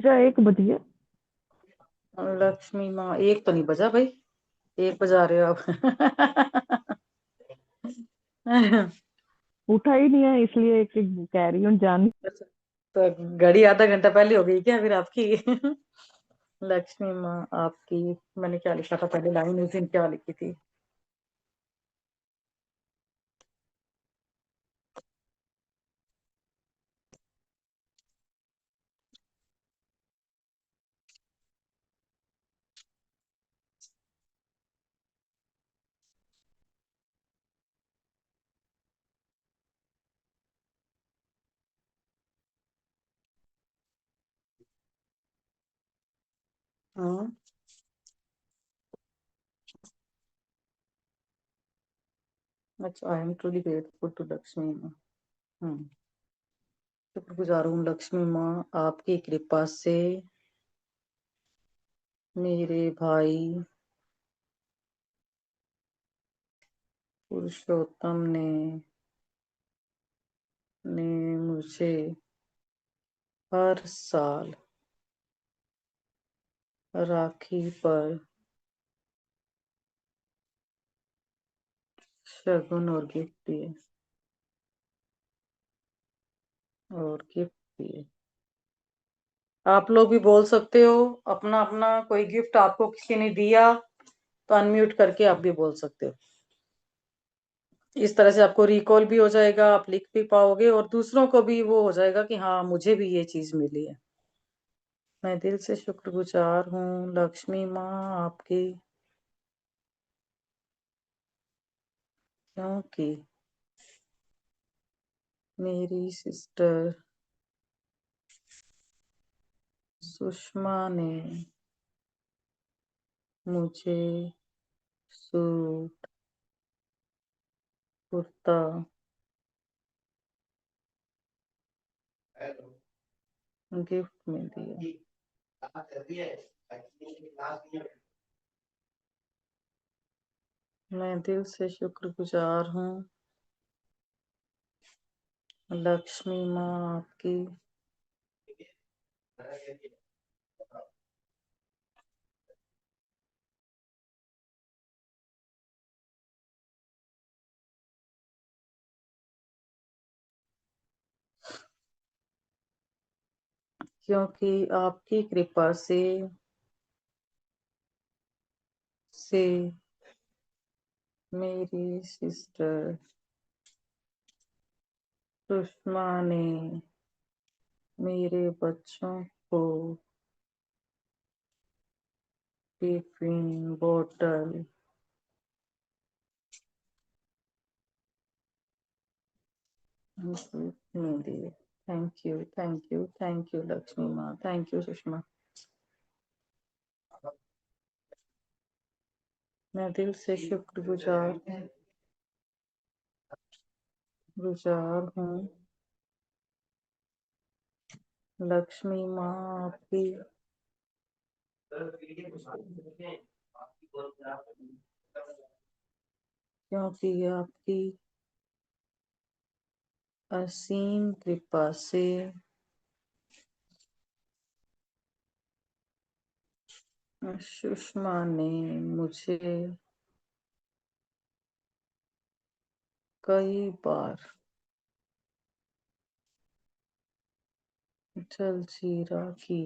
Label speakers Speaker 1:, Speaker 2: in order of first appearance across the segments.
Speaker 1: जा 1 बजे।
Speaker 2: लक्ष्मी माँ, एक तो नहीं बजा भाई, एक बजा रहे हो आप।
Speaker 1: उठा ही नहीं है इसलिए एक एक कह रही हूँ जान।
Speaker 2: तो घड़ी आधा घंटा पहले हो गई क्या फिर आपकी? लक्ष्मी माँ आपकी, मैंने क्या लिखा था पहले लाइन उस दिन, क्या लिखी थी? हाँ, अच्छा, I am truly grateful to Lakshmi माँ। हम्म, शुक्रगुजार हूँ लक्ष्मी माँ आपकी कृपा से मेरे भाई पुरुषोत्तम ने मुझे हर साल राखी पर शगुन और गिफ्ट दिए। आप लोग भी बोल सकते हो अपना अपना, कोई गिफ्ट आपको किसी ने दिया तो अनम्यूट करके आप भी बोल सकते हो। इस तरह से आपको रिकॉल भी हो जाएगा, आप लिख भी पाओगे और दूसरों को भी वो हो जाएगा कि हाँ मुझे भी ये चीज मिली है। मैं दिल से शुक्रगुजार हूँ लक्ष्मी माँ आपकी, क्योंकि मेरी सिस्टर सुषमा ने मुझे सूट, कुर्ता गिफ्ट में दिया। मैं दिल से शुक्रगुजार हूँ लक्ष्मी माँ आपकी, क्योंकि आपकी कृपा से मेरी सिस्टर सुषमा ने मेरे बच्चों को टिफिन बोतल में दिए। Thank you, thank you, thank you Lakshmi माँ, थैंक यू सुषमा। मैं दिल से गुजार हूँ लक्ष्मी माँ आपकी, क्योंकि आपकी असीम कृपा से सुषमा ने मुझे कई बार जलजीरा की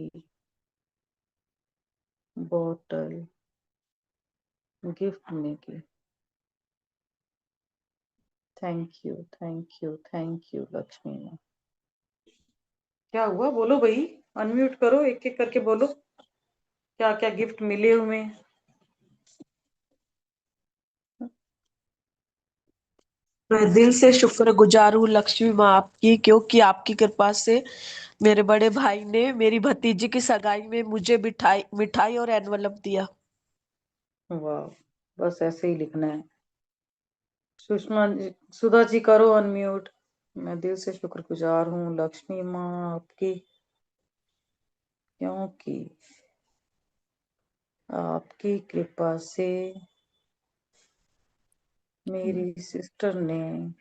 Speaker 2: बोतल गिफ्ट में की। Thank you, thank you, thank you Lakshmi माँ। क्या हुआ, बोलो भाई, अनम्यूट करो, एक एक करके बोलो क्या क्या गिफ्ट मिले हुए।
Speaker 3: मैं दिल से शुक्रगुजार हूँ लक्ष्मी माँ आपकी, क्योंकि आपकी कृपा से मेरे बड़े भाई ने मेरी भतीजी की सगाई में मुझे मिठाई मिठाई और एनवलप दिया।
Speaker 2: वाह, बस ऐसे ही लिखना है। सुषमा जी, सुधा जी करो अनम्यूट। मैं दिल से शुक्रगुजार हूँ लक्ष्मी माँ आपकी, क्योंकि आपकी कृपा से मेरी सिस्टर ने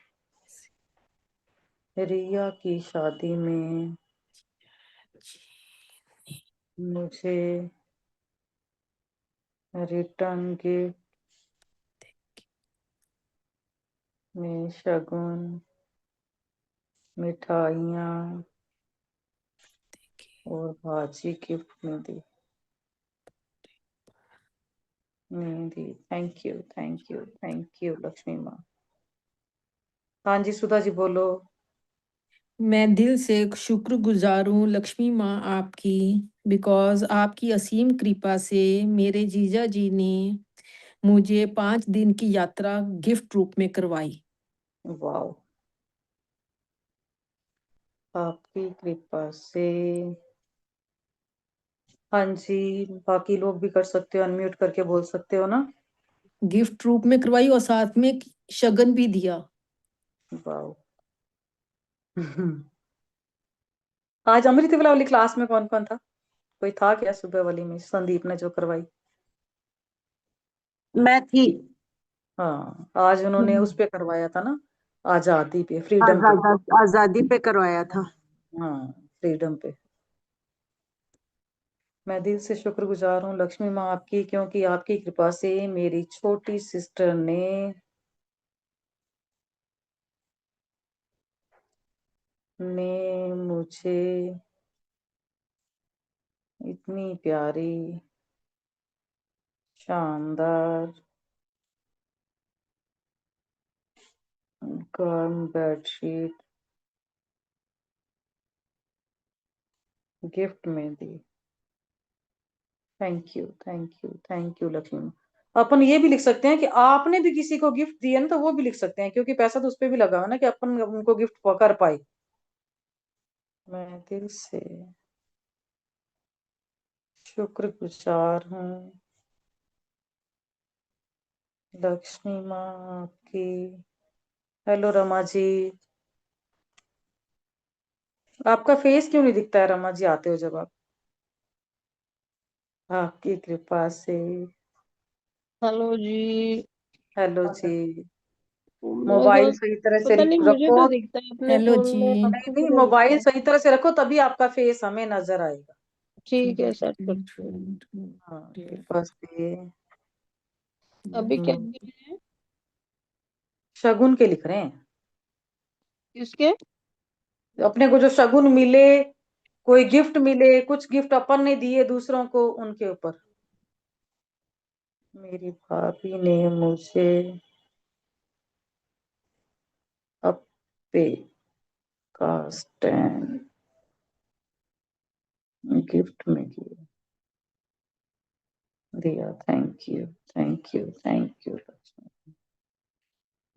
Speaker 2: रिया की शादी में मुझे रिटर्न गिफ्ट में शगुन, मिठाइयाँ और भाजी गिफ्ट में दी। Thank you, thank you, thank you Lakshmi माँ। हाँ जी सुधा जी बोलो।
Speaker 4: मैं दिल से शुक्रगुजार हूँ लक्ष्मी माँ आपकी, बिकॉज आपकी असीम कृपा से मेरे जीजा जी ने मुझे 5 दिन की यात्रा गिफ्ट रूप में करवाई।
Speaker 2: वाओ, आपकी कृपा से। हाँ जी, बाकी लोग भी कर सकते हो, अनम्यूट करके बोल सकते हो ना।
Speaker 4: गिफ्ट रूप में करवाई और साथ में शगन भी दिया।
Speaker 2: वाओ। आज अमृत वाला वाली क्लास में कौन कौन था? कोई था क्या सुबह वाली में संदीप ने जो करवाई?
Speaker 3: मैं थी।
Speaker 2: हाँ, आज उन्होंने उस पे करवाया था ना, आजादी पे, फ्रीडम पे।
Speaker 3: आजादी पे करवाया था।
Speaker 2: हाँ, फ्रीडम पे। मैं दिल से शुक्रगुजार हूँ लक्ष्मी माँ आपकी, क्योंकि आपकी कृपा से मेरी छोटी सिस्टर ने मुझे इतनी प्यारी शानदार गर्म बेडशीट गिफ्ट में दी। Thank you, thank you, thank you Lakshmi माँ। अपन ये भी लिख सकते हैं कि आपने भी किसी को गिफ्ट दिया ना, तो वो भी लिख सकते हैं, क्योंकि पैसा तो उस पे भी लगा हुआ ना कि अपन उनको गिफ्ट कर पाए। मैं दिल से शुक्रगुजार हूँ लक्ष्मी माँ आपकी। हेलो रमा जी, आपका फेस क्यों नहीं दिखता है रमा जी, आते हो जब आप? आपकी कृपा से।
Speaker 5: हेलो जी।
Speaker 2: हेलो जी।
Speaker 5: मैं
Speaker 2: मोबाइल
Speaker 5: तो
Speaker 2: सही तरह से
Speaker 5: पता नहीं, मुझे
Speaker 2: रखो।
Speaker 5: तो दिखता है अपने
Speaker 4: हेलो
Speaker 5: फोन
Speaker 4: जी।
Speaker 5: में,
Speaker 2: नहीं
Speaker 5: आपको
Speaker 2: नहीं,
Speaker 5: क्या दिखता
Speaker 2: मोबाइल
Speaker 5: है?
Speaker 2: सही तरह से रखो, तभी आपका फेस हमें नजर आएगा।
Speaker 5: ठीक है सर, कर।
Speaker 2: हाँ, कृपा से।
Speaker 5: अभी क्या
Speaker 2: हम्म,
Speaker 5: दिन है?
Speaker 2: शगुन के लिख रहे हैं,
Speaker 5: किसके?
Speaker 2: अपने को जो शगुन मिले, कोई गिफ्ट मिले, कुछ गिफ्ट अपन ने दिए दूसरों को, उनके ऊपर। मेरी भाभी ने मुझे अप्पे का स्टैंड गिफ्ट में दिया। Thank you, thank you, thank you.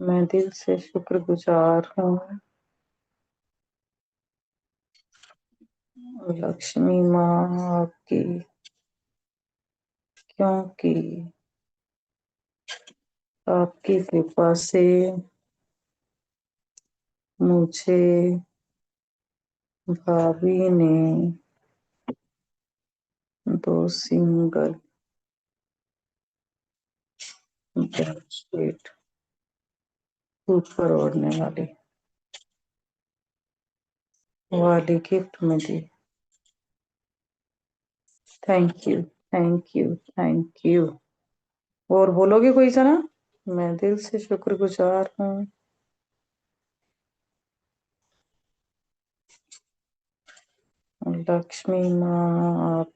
Speaker 2: मैं दिल से शुक्रगुजार हूँ लक्ष्मी माँ आपकी, क्योंकि आपकी कृपा से मुझे भाभी ने 2 सिंगल बेडशीट ऊपर ओढ़ने वाली गिफ्ट में दी। Thank you, thank you, thank you. और बोलोगे कोई सा ना? मैं दिल से शुक्रगुजार हूँ लक्ष्मी माँ आप,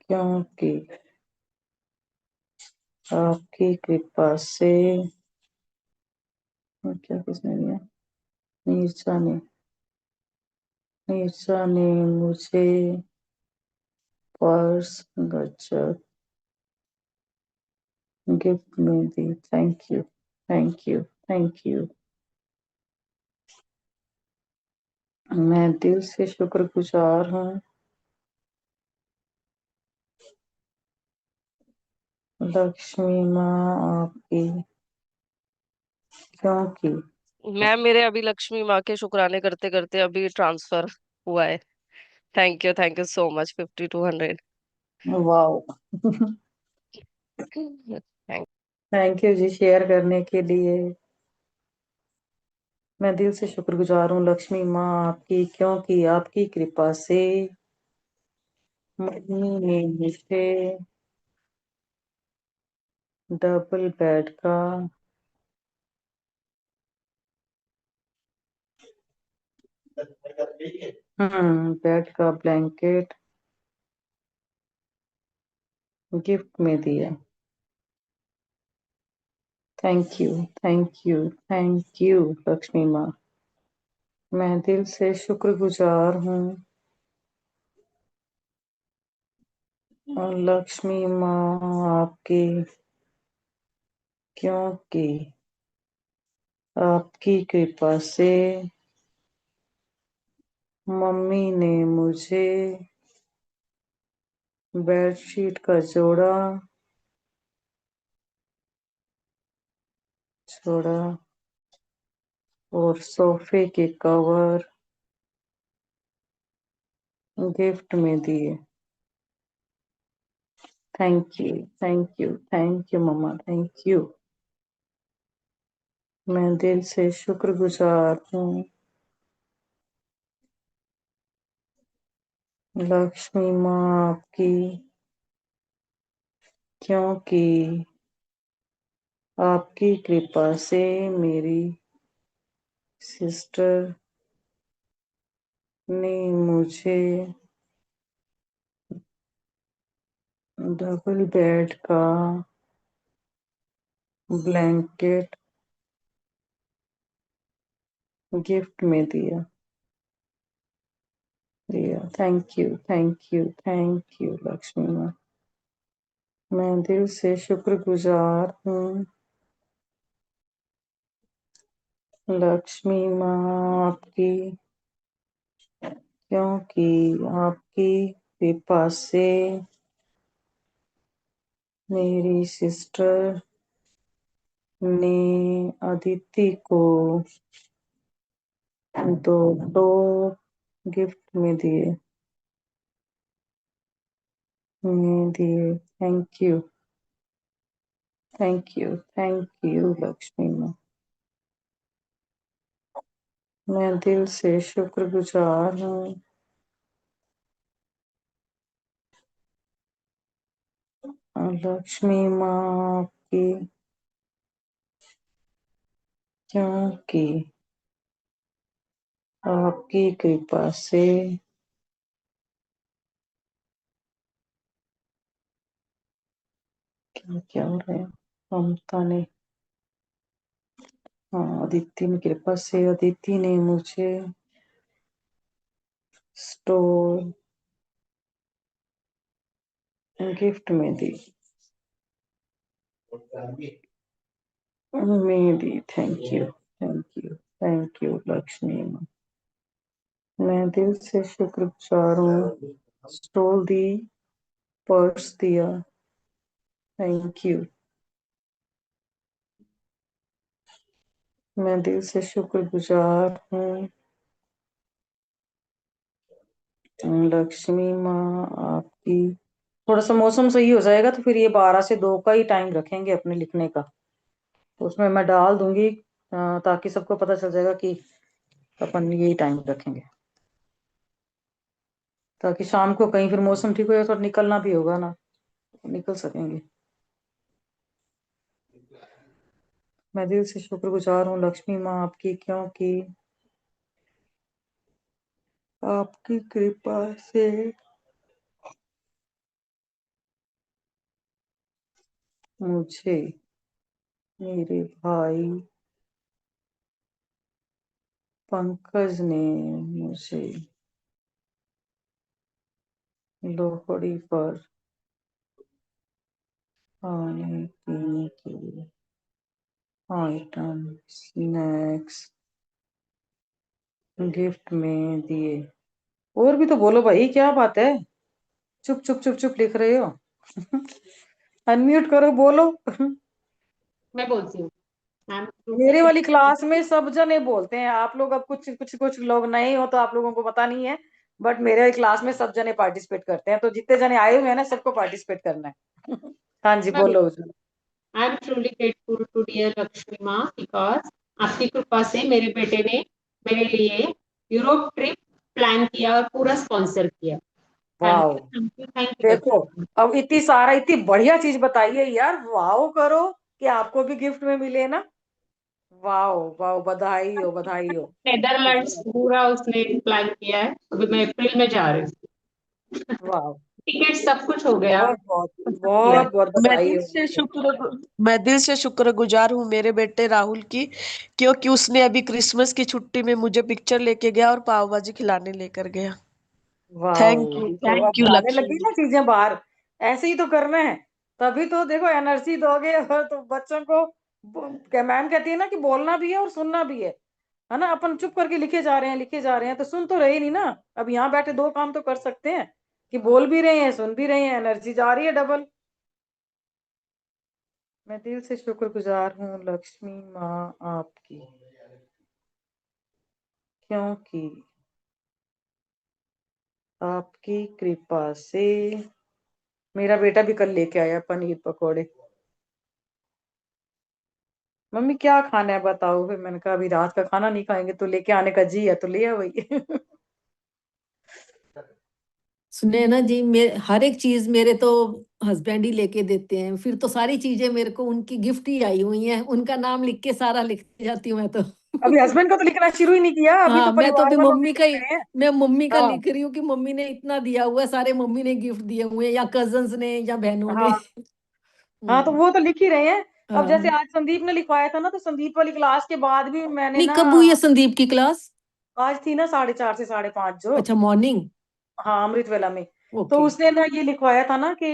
Speaker 2: क्योंकि आपकी कृपा से। क्या किसने दिया? नीरजा ने, नीरजा ने मुझे पर्स गजब गिफ्ट में दी। Thank you, thank you, thank you. मैं दिल से शुक्रगुजार हूँ लक्ष्मी माँ आपकी, क्योंकि।
Speaker 5: मैं मेरे अभी लक्ष्मी माँ के शुक्राने करते करते अभी ट्रांसफर हुआ है। Thank you so much, 5200।
Speaker 2: Wow.
Speaker 5: Thank.
Speaker 2: Thank you जी शेयर करने के लिए। मैं दिल से शुक्रगुजार हूँ लक्ष्मी माँ आपकी, क्योंकि आपकी कृपा से मम्मी ने मुझे डबल बेड का बेड का ब्लैंकेट गिफ्ट में दिया। Thank you, thank you, thank you Lakshmi माँ। मैं दिल से शुक्रगुजार हूँ और लक्ष्मी माँ आपकी, क्योंकि आपकी कृपा से मम्मी ने मुझे बेडशीट का जोड़ा छोड़ा और सोफे के कवर गिफ्ट में दिए। Thank you, thank you, thank you मम्मा, थैंक यू। मैं दिल से शुक्रगुजार हूँ लक्ष्मी माँ आपकी, क्योंकि आपकी कृपा से मेरी सिस्टर ने मुझे डबल बेड का ब्लैंकेट गिफ्ट में दिया। Thank you, thank you, thank you Lakshmi माँ। मैं दिल से शुक्रगुजार हूँ लक्ष्मी माँ आपकी, क्योंकि आपकी कृपा से मेरी सिस्टर ने अदिति को दो टॉप गिफ्ट में दिए। Thank you, thank you, thank you Lakshmi माँ। मैं दिल से शुक्रगुजार हूँ लक्ष्मी माँ आपकी, क्योंकि आपकी कृपा से क्या क्या हो रहा है, ममता ने, हाँ अदिति की कृपा से अदिति ने मुझे स्टोर गिफ्ट में दी। Thank you, thank you, thank you Lakshmi माँ। मैं दिल से शुक्रगुजार हूँ स्टोल दी, पर्स दिया। Thank you. मैं दिल से शुक्रगुजार हूँ लक्ष्मी माँ आपकी। थोड़ा सा मौसम सही हो जाएगा तो फिर ये 12 से 2 का ही टाइम रखेंगे अपने लिखने का, तो उसमें मैं डाल दूंगी ताकि सबको पता चल जाएगा कि अपन यही टाइम रखेंगे, ताकि शाम को कहीं फिर मौसम ठीक हो जाए तो निकलना भी होगा ना, निकल सकेंगे। मैं दिल से शुक्रगुजार हूँ लक्ष्मी माँ आपकी, क्योंकि आपकी कृपा से मुझे मेरे भाई पंकज ने मुझे लोहड़ी पर खाने पीने के आइटम स्नैक्स गिफ्ट में दिए। और भी तो बोलो भाई, क्या बात है, चुप चुप चुप चुप लिख रहे हो। अनम्यूट करो, बोलो।
Speaker 6: मैं बोलती हूँ मैम।
Speaker 2: मेरे वाली क्लास में सब जने बोलते हैं, आप लोग अब कुछ कुछ कुछ लोग नए हो तो आप लोगों को पता नहीं है, बट मेरे वाली क्लास में सब जने पार्टिसिपेट करते हैं, तो जितने जने आए हुए हैं ना सबको पार्टिसिपेट करना है। हाँ जी
Speaker 6: मैं
Speaker 2: बोलो।
Speaker 6: I am truly grateful to dear Lakshmi माँ बिकॉज आपकी कृपा से मेरे बेटे ने मेरे लिए यूरोप ट्रिप प्लान किया और पूरा स्पॉन्सर किया।
Speaker 2: वाह,
Speaker 6: थैंक यू
Speaker 2: देखो अब इतनी सारा इतनी बढ़िया चीज बताई है यार, वाह करो कि आपको भी गिफ्ट में मिले ना। वाह वाह, बधाई हो बधाई हो।
Speaker 6: नेदरलैंड्स पूरा उसने प्लान किया है, अभी मैं अप्रैल में जा रही हूँ।
Speaker 2: वाह,
Speaker 6: टिकट सब कुछ हो गया।
Speaker 2: बहुत बहुत
Speaker 6: किया है।
Speaker 2: बहुत बहुत
Speaker 3: मैं
Speaker 2: बधाई
Speaker 3: दिल
Speaker 2: हो
Speaker 3: से
Speaker 2: आपको।
Speaker 3: मैं दिल से शुक्रगुजार हूँ मेरे बेटे राहुल की, क्योंकि उसने अभी क्रिसमस की छुट्टी में मुझे पिक्चर लेके गया और पाव भाजी खिलाने लेकर गया।
Speaker 2: वाह, देखो अब
Speaker 3: थैंक यू
Speaker 2: जाने
Speaker 3: लक्ष्मी
Speaker 2: लगी
Speaker 3: जी।
Speaker 2: ना चीजें बाहर, ऐसे ही तो करना है। तभी तो देखो एनर्जी दोगे तो बच्चों को मैम कहती है ना कि बोलना भी है और सुनना भी है ना। अपन चुप करके लिखे जा रहे हैं लिखे जा रहे हैं तो सुन तो रहे नहीं ना। अब यहाँ बैठे दो काम तो कर सकते हैं, कि बोल भी रहे हैं सुन भी रहे हैं, एनर्जी जा रही है डबल। मैं दिल से शुक्रगुजार हूँ लक्ष्मी माँ आपकी, क्योंकि आपकी कृपा से मेरा बेटा भी कल लेके आया पनीर पकोड़े। मम्मी क्या खाना है बताओ, फिर मैंने कहा अभी रात का खाना नहीं खाएंगे, तो लेके आने का जी है तो ले आओ भाई।
Speaker 4: सुने ना जी, मेरे हर एक चीज मेरे तो हस्बैंड ही लेके देते हैं, फिर तो सारी चीजें मेरे को उनकी गिफ्ट ही आई हुई हैं, उनका नाम लिख के सारा लिख जाती हूँ मैं तो।
Speaker 2: अभी हस्बैंड का तो लिखना शुरू ही नहीं किया, अभी तो
Speaker 4: हाँ, मैं तो
Speaker 2: परिवार
Speaker 4: अभी
Speaker 2: वालों के
Speaker 4: मम्मी का
Speaker 2: लिख
Speaker 4: ही,
Speaker 2: रहे हैं।
Speaker 4: मैं मम्मी का
Speaker 2: हाँ
Speaker 4: लिख रही हूँ कि मम्मी ने इतना दिया हुआ है, सारे मम्मी ने गिफ्ट दिए हुए हैं, या कजन्स ने या बहनों ने।
Speaker 2: हाँ हाँ, तो वो तो लिख ही रहे हैं। अब जैसे
Speaker 4: हाँ।
Speaker 2: आज संदीप ने लिखवाया था ना, तो संदीप वाली क्लास के बाद भी मैंने
Speaker 4: नहीं,
Speaker 2: ना,
Speaker 4: कब हुई है संदीप की क्लास?
Speaker 2: आज थी ना 4:30 से 5:30 जो,
Speaker 4: अच्छा, मॉर्निंग।
Speaker 2: हाँ अमृत वेला में। तो
Speaker 4: ओके।
Speaker 2: उसने ना ये लिखवाया था ना कि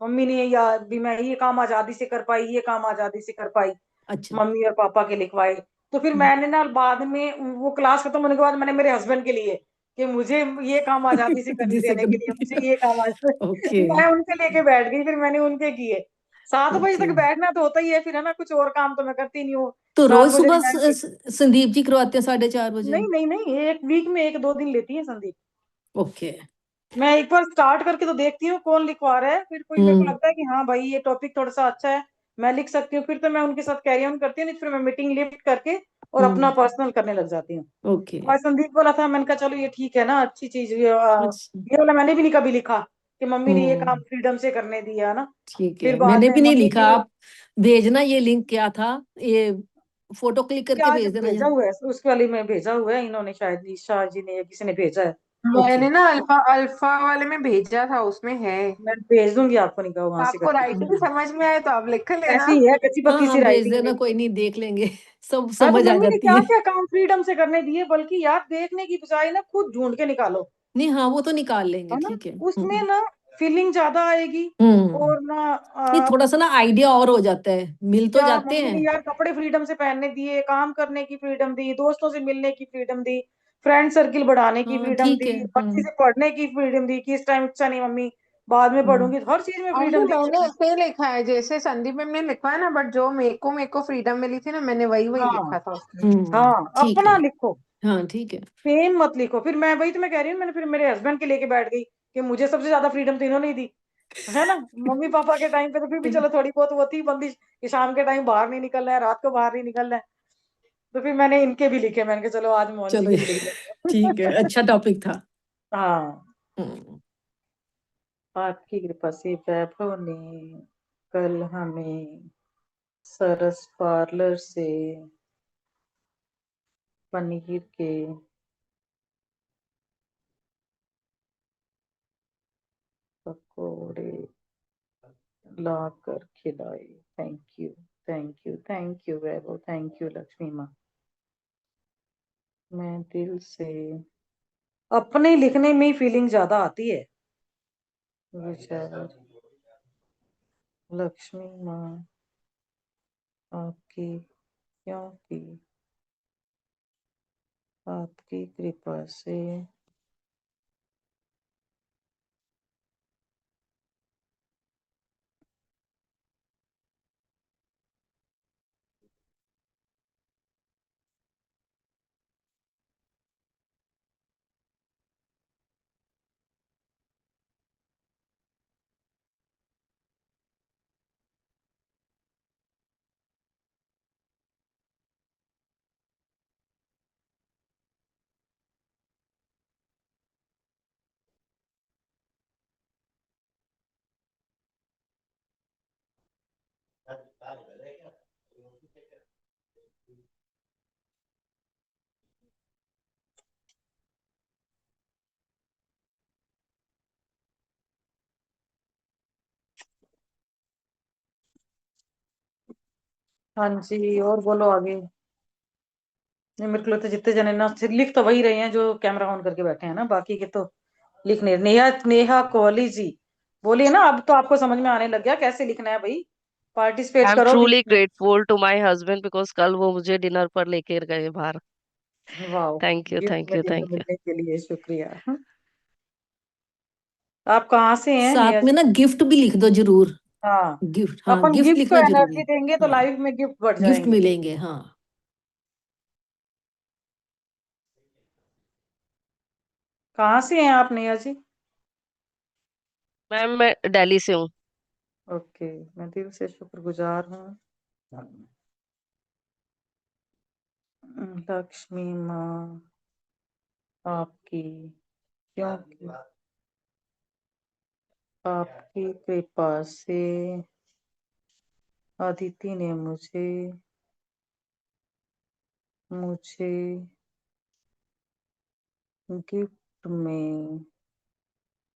Speaker 2: मम्मी ने, या भी मैं ये काम आजादी से कर पाई, ये काम आजादी से कर पाई,
Speaker 4: अच्छा।
Speaker 2: मम्मी और पापा के लिखवाए। तो फिर मैंने ना बाद में वो क्लास खत्म होने के बाद मैंने मेरे हस्बैंड के लिए, कि मुझे ये काम आजादी से कर
Speaker 4: जिसे
Speaker 2: देने के लिए, मुझे ये काम
Speaker 4: ओके।
Speaker 2: मैं उनके लेके बैठ गई, फिर मैंने उनके किए। 7 बजे
Speaker 4: ओके,
Speaker 2: तक बैठना तो होता ही है फिर, है ना, कुछ और काम तो मैं करती नहीं हूँ।
Speaker 4: तो रोज
Speaker 2: 7 बजे
Speaker 4: सुबह
Speaker 2: रिजाइन के,
Speaker 4: संदीप जी करवाते हैं 4:30 बजे?
Speaker 2: नहीं नहीं नहीं, एक वीक में 1-2 दिन लेती है संदीप।
Speaker 4: ओके।
Speaker 2: मैं एक बार स्टार्ट करके तो देखती हूँ कौन लिखवा रहा है, फिर कोई मेरे को
Speaker 4: हम्म।
Speaker 2: लगता है कि हाँ भाई ये टॉपिक थोड़ा सा अच्छा है, मैं लिख सकती हूँ, फिर तो मैं उनके साथ कैरी ऑन करती हूँ, नहीं तो फिर मैं मीटिंग लिफ्ट करके और अपना
Speaker 4: हम्म।
Speaker 2: पर्सनल करने लग जाती हूँ।
Speaker 4: ओके।
Speaker 2: और संदीप बोला था, मैंने कहा चलो ये ठीक है ना, अच्छी चीज
Speaker 4: अच्छा।
Speaker 2: ये वाला मैंने भी नहीं कभी लिखा कि मम्मी ने ये काम
Speaker 4: हम्म।
Speaker 2: फ्रीडम से करने दिया है ना।
Speaker 4: ठीक
Speaker 2: फिर
Speaker 4: है,
Speaker 2: बाद
Speaker 4: मैंने
Speaker 2: में
Speaker 4: भी नहीं
Speaker 2: मम्मी
Speaker 4: लिखा,
Speaker 2: की,
Speaker 4: आप भेजना। ये लिंक क्या था? ये फोटो क्लिक करके
Speaker 2: आज
Speaker 4: भेज देना
Speaker 2: भेजा
Speaker 4: यहाँ।
Speaker 2: हुआ है उसके वाली में, भेजा हुआ है इन्होंने, शायद ईशा जी ने या किसी ने भेजा है।
Speaker 4: ओके।
Speaker 7: मैंने ना अल्फा अल्फा वाले में भेजा था, उसमें है।
Speaker 2: मैं भेज दूंगी आपको, नहीं कहा वहां से
Speaker 7: आपको
Speaker 2: करके।
Speaker 7: राइटिंग समझ में आए तो आप लिख लेना।
Speaker 2: ऐसी ही है कच्ची
Speaker 4: हाँ
Speaker 2: पक्की सी
Speaker 4: हाँ, भेज
Speaker 2: राइटिंग
Speaker 4: देना,
Speaker 2: में।
Speaker 4: कोई नहीं, देख लेंगे। सब
Speaker 2: हाँ, तो
Speaker 4: समझ आ
Speaker 2: मम्मी ने
Speaker 4: जाती
Speaker 2: क्या
Speaker 4: है।
Speaker 2: क्या काम फ्रीडम से करने दिए, बल्कि यार देखने की बजाय ना खुद ढूंढ के निकालो,
Speaker 4: नहीं, हाँ, वो तो निकाल लेंगे,
Speaker 2: है ना।
Speaker 4: ठीक है।
Speaker 2: उसमें ना फीलिंग ज्यादा आएगी।
Speaker 4: हम्म।
Speaker 2: और ना
Speaker 4: नहीं, थोड़ा सा ना आइडिया और हो जाता है, मिल तो
Speaker 2: क्या
Speaker 4: जाते
Speaker 2: मम्मी ने
Speaker 4: हैं।
Speaker 2: यार कपड़े फ्रीडम से पहनने दिए, काम करने की फ्रीडम दी, दोस्तों से मिलने की फ्रीडम दी, फ्रेंड सर्किल बढ़ाने की
Speaker 4: हाँ,
Speaker 2: फ्रीडम
Speaker 4: ठीक है।
Speaker 2: दी, अच्छे से पढ़ने की फ्रीडम दी, कि इस टाइम अच्छा नहीं मम्मी, बाद में
Speaker 4: हम्म।
Speaker 2: पढ़ूंगी, हर चीज में
Speaker 7: अंकल
Speaker 2: फ्रीडम दी
Speaker 7: मैंने
Speaker 2: उसने।
Speaker 7: ऐसे लिखा है जैसे संदीप मैम ने लिखा है ना, बट जो मेरे को फ्रीडम मिली थी ना, मैंने वही वही
Speaker 2: हाँ
Speaker 7: लिखा था उसमें।
Speaker 2: हाँ,
Speaker 4: ठीक है।
Speaker 2: अपना लिखो,
Speaker 4: हाँ, ठीक है।
Speaker 2: सेम मत लिखो। फिर मैं वही तो मैं कह रही हूँ, मैंने फिर मेरे हस्बैंड के लेके बैठ गई कि मुझे सबसे ज्यादा फ्रीडम तो इन्होंने ही दी, है ना। मम्मी पापा के टाइम पे तो फिर भी चलो थोड़ी बहुत वो थी बंदिश, कि शाम के टाइम बाहर नहीं निकलना है, रात को बाहर नहीं निकलना है। तो फिर मैंने इनके भी लिखे, मैंने कहा चलो आज मोहन जी
Speaker 4: चलो,
Speaker 2: के भी लिख
Speaker 4: ठीक है,
Speaker 2: लेते हैं।
Speaker 4: अच्छा टॉपिक था।
Speaker 2: हाँ,
Speaker 4: हम्म।
Speaker 2: आपकी कृपा से वैभव ने कल हमें सरस पार्लर से पनीर के पकोड़े ला कर खिलाए। Thank you, thank you, thank you Vaibhav, thank you Lakshmi माँ। मैं दिल से, अपने लिखने में ही फीलिंग ज्यादा आती है विचार। लक्ष्मी माँ आपकी, क्योंकि आपकी कृपा से हाँ जी, और बोलो आगे। नहीं, मेरे को लगता है जितने जने ना सिर्फ लिख तो वही रहे हैं जो कैमरा ऑन करके बैठे हैं ना, बाकी के तो लिख नहीं। नेहा नेहा कोहली जी बोलिए ना, अब तो आपको समझ में आने लग गया कैसे लिखना है भाई। पार्टिसिपेट
Speaker 5: आई एम
Speaker 2: करो
Speaker 5: ट्रूली
Speaker 2: बीच
Speaker 5: grateful to my husband because कल वो मुझे डिनर पर लेके गए बाहर।
Speaker 2: में। वाह,
Speaker 5: थैंक यू
Speaker 2: गिफ्ट
Speaker 5: थैंक
Speaker 2: में
Speaker 5: यू
Speaker 2: डिनर
Speaker 5: थैंक यू।
Speaker 2: मिलने के लिए शुक्रिया। आप कहाँ से हैं नेहा
Speaker 4: साथ में
Speaker 2: जी?
Speaker 4: ना गिफ्ट भी लिख दो जरूर।
Speaker 2: हाँ,
Speaker 4: गिफ्ट, हाँ,
Speaker 2: अपन
Speaker 4: गिफ्ट
Speaker 2: गिफ्ट को
Speaker 4: लिखना जरूरी
Speaker 2: एनर्जी
Speaker 4: है।
Speaker 2: देंगे तो
Speaker 4: हाँ,
Speaker 2: लाइफ में गिफ्ट बढ़
Speaker 4: गिफ्ट
Speaker 2: जाएंगे।
Speaker 4: मिलेंगे, हाँ।
Speaker 2: कहाँ से हैं आप नेहा जी?
Speaker 5: मैम मैं दिल्ली से हूँ।
Speaker 2: ओके, मैं दिल से शुक्रगुजार हूँ लक्ष्मी माँ आपकी, क्योंकि आपकी कृपा से अदिति ने मुझे मुझे गिफ्ट में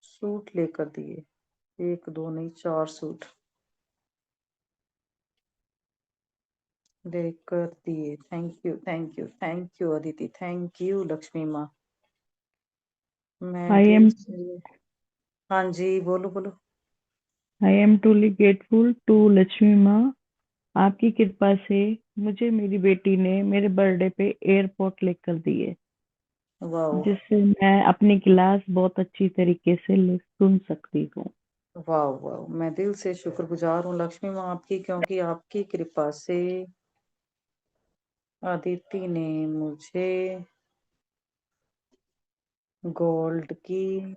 Speaker 2: सूट लेकर दिए। एक दो नहीं, 4 सूट लेकर दिए। Thank you thank you thank you Aditi, thank you Lakshmi माँ। मैं
Speaker 1: आई
Speaker 2: दिल
Speaker 1: एम
Speaker 2: से, हाँ जी बोलो बोलो।
Speaker 1: I am truly grateful to Lakshmi माँ। आपकी कृपा से मुझे मेरी बेटी ने मेरे बर्थडे पे एयरपोर्ट लेकर दिए,
Speaker 2: वाह
Speaker 1: जिससे मैं अपनी क्लास बहुत अच्छी तरीके से सुन सकती हूँ।
Speaker 2: वाह वाह, मैं दिल से शुक्रगुजार हूँ लक्ष्मी माँ आपकी, क्योंकि आपकी कृपा से अदिति ने मुझे गोल्ड की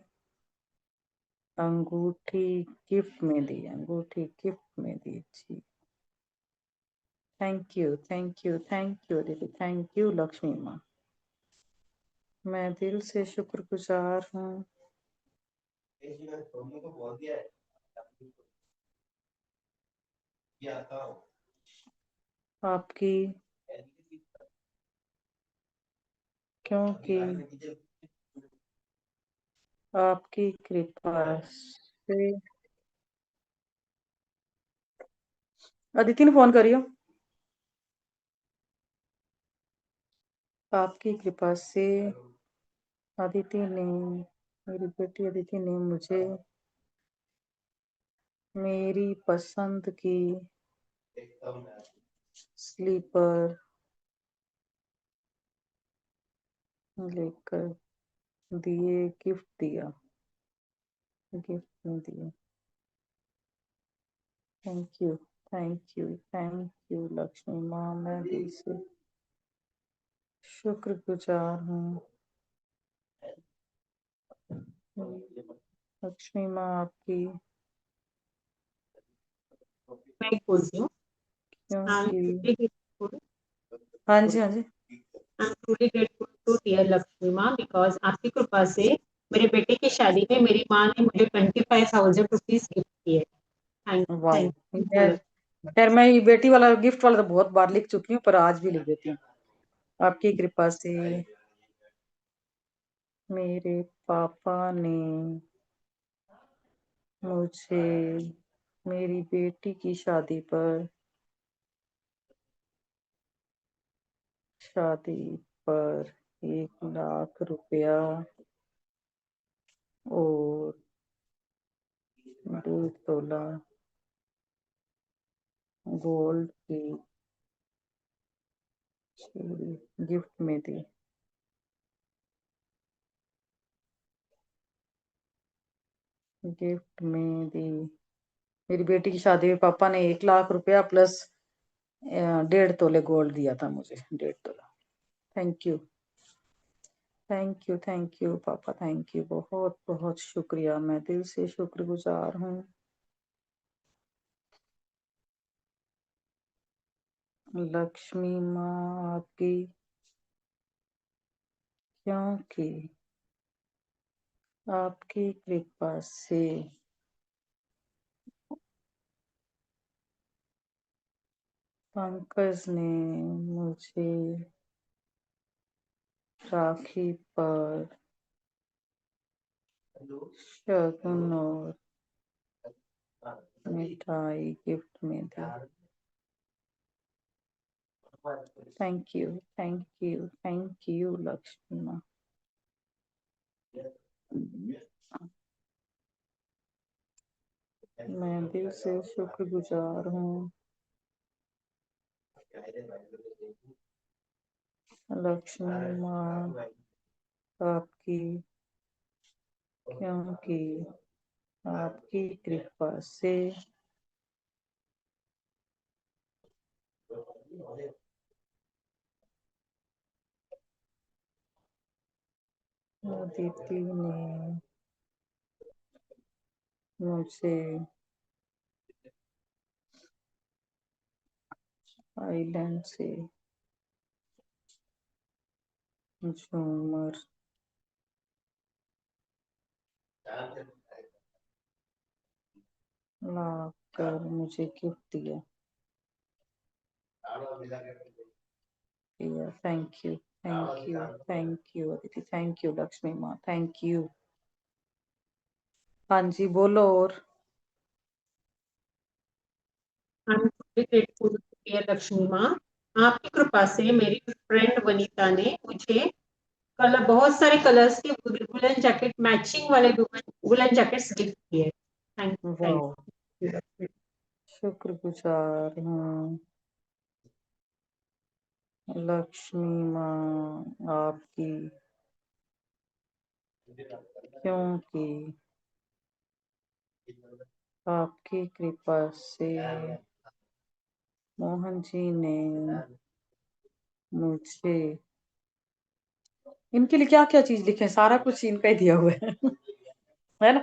Speaker 2: अंगूठी गिफ्ट में दी, अंगूठी गिफ्ट में दी जी। Thank you thank you thank you Aditi, thank you Lakshmi माँ। मैं दिल से शुक्रगुजार हूँ आपकी, क्योंकि आपकी कृपा से। अदिति ने फोन करियो। आपकी कृपा से अदिति ने, मेरी बेटी अदिति ने मुझे मेरी पसंद की स्लीपर लेकर दिए, गिफ्ट दिया, गिफ्ट में दिए। Thank you thank you thank you Lakshmi माँ, मैं दिल से शुक्रगुजार हूँ लक्ष्मी माँ आपकी,
Speaker 6: मैं एक बोलती हूँ। आई एम
Speaker 2: क्योंकि
Speaker 6: ट्रूली ग्रेटफुल
Speaker 2: हाँ जी हाँ जी।
Speaker 6: I am truly grateful to dear Lakshmi माँ बिकॉज आपकी कृपा से मेरे बेटे की शादी में मेरी माँ ने मुझे 25,000 रुपीज गिफ्ट किए। थैंक
Speaker 2: वाह,
Speaker 6: थैंक
Speaker 2: मैं खैर मैं ये बेटी वाला गिफ्ट वाला तो बहुत बार लिख चुकी हूँ, पर आज भी लिख देती हूँ। आपकी कृपा से मेरे पापा ने मुझे मेरी बेटी की शादी पर 1 लाख रुपया और 1.5 तोला गोल्ड की चूड़ी गिफ्ट में दी, गिफ्ट में दी। मेरी बेटी की शादी में पापा ने 1 लाख रुपया प्लस 1.5 तोले गोल्ड दिया था मुझे, 1.5 तोला। थैंक यू थैंक यू पापा, थैंक यू, बहुत बहुत शुक्रिया, मैं दिल से शुक्रगुजार हूँ लक्ष्मी माँ आपकी, क्योंकि आपकी कृपा से, पंकज ने मुझे राखी पर शगुन और मिठाई गिफ्ट में दी। Thank you, thank you, thank you Lakshmi माँ। मैं दिल से शुक्रगुजार हूँ लक्ष्मी माँ आपकी, क्योंकि आपकी कृपा से अदिति ने मुझे आइलैंड से झूमर लाकर मुझे गिफ्ट दिया। Thank you, thank you, thank you Aditi, thank you Lakshmi माँ, थैंक यू। हाँ जी बोलो। और
Speaker 6: I am truly grateful to dear Lakshmi माँ, आपकी कृपा से मेरी फ्रेंड वनीता ने मुझे कलर, बहुत सारे कलर्स के वुलन जैकेट, मैचिंग वाले वुलन जैकेट्स गिफ्ट किए। थैंक यू, थैंक
Speaker 2: वाह,
Speaker 6: यू।
Speaker 2: शुक्रगुजार हूँ लक्ष्मी माँ आपकी, क्योंकि आपकी कृपा से मोहन जी ने मुझे, इनके लिए क्या क्या चीज लिखे हैं, सारा कुछ इनका ही दिया हुआ है ना।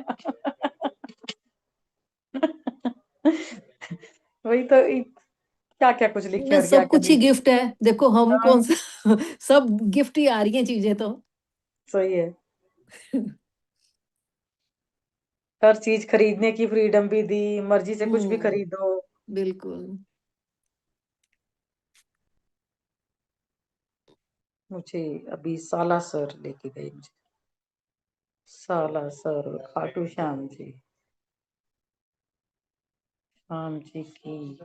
Speaker 2: वही तो, क्या क्या कुछ लिखे
Speaker 4: में
Speaker 2: और क्या
Speaker 4: सब
Speaker 2: क्या
Speaker 4: कुछ ही
Speaker 2: नहीं।
Speaker 4: गिफ्ट है, देखो हम
Speaker 2: हाँ,
Speaker 4: कौन सा सब गिफ्ट ही आ रही हैं चीजें तो।
Speaker 2: सही है। हर चीज खरीदने की फ्रीडम भी दी, मर्जी से कुछ भी खरीदो।
Speaker 4: बिल्कुल।
Speaker 2: मुझे अभी सालासर लेके गई, मुझे सालासर खाटू श्याम जी, श्याम जी की